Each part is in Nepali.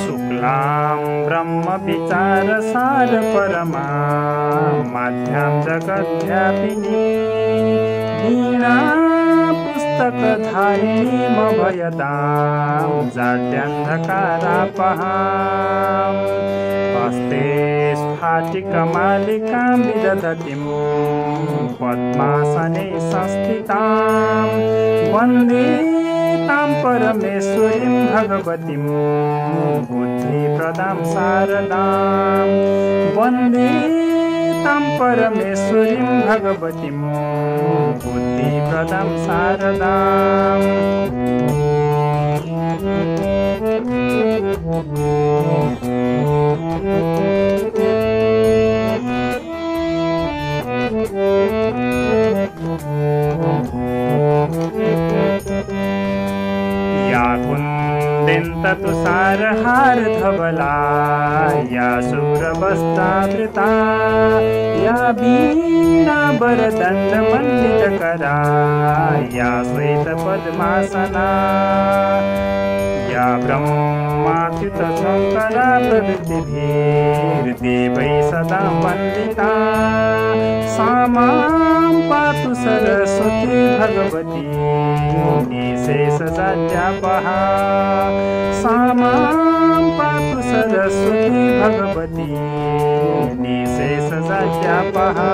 शुक्लां ब्रह्म विचार सार परमा माध्यां जगद्व्यापिनी वीणा पुस्तकधारिणी मभयतां जाड्यन्धकारापहाम् हस्ते स्फाटिकमालिकां विदधतीं पद्मासने संस्थितां वन्दे तां परमेश्वरीं भगवतीं बुद्धिप्रदां शारदां वन्दे तां परमेश्वरीं भगवतीं बुद्धिप्रदां शारदां या कुन्देन्त तुषारहार धवला या शूरवस्त्रावृता या वीणा वरदण्डमण्डितकरा या श्वेतपद्मासना या ब्रह्माच्युत शङ्करा प्रभृतिभिर्देवैः सदा वन्दिता सा मां पातु सरस्वती भगवती निःशेषजाड्यापहा सा मां पातु सरस्वती भगवती निःशेषजाड्यापहा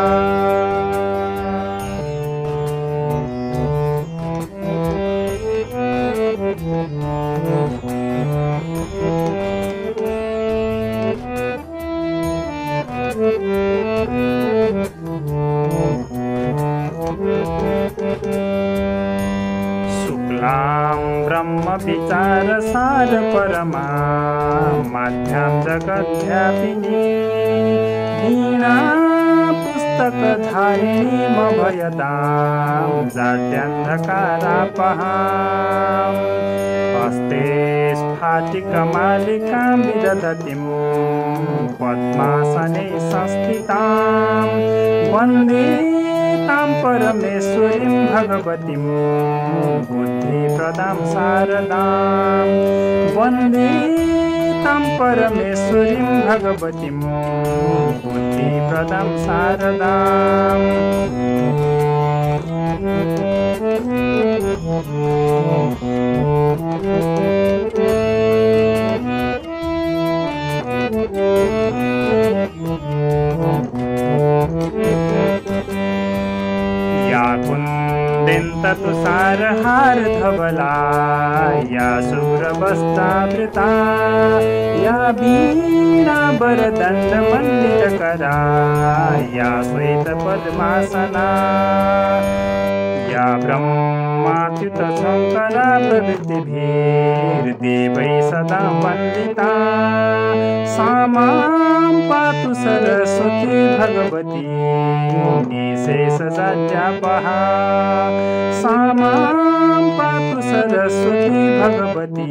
शुक्लां ब्रह्म विचार सार परमा माध्यां जगद्व्यापिनी वीणा पुस्तकधारिणी मभयतां जाड्यन्धकारापहाम् हस्ते स्फाटिकमालिकां विदधतीं पद्मासने संस्थितां वन्दे तां परमेश्वरीं भगवतीं बुद्धिप्रदां शारदां वन्दे तां परमेश्वरीं भगवतीं बुद्धिप्रदां शारदां या कुन्देन्त तुषारहार धवला या शूरवस्त्रावृता या वीणा वरदण्डमण्डितकरा या श्वेतपद्मासना या ब्रह्माच्युत शङ्करा प्रभृतिभिर्देवैः सदा वन्दिता सा मां पातु सरस्वती भगवती निःशेषजाड्यापहा सा मां पातु सरस्वती भगवती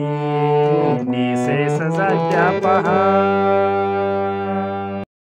निःशेषजाड्यापहा।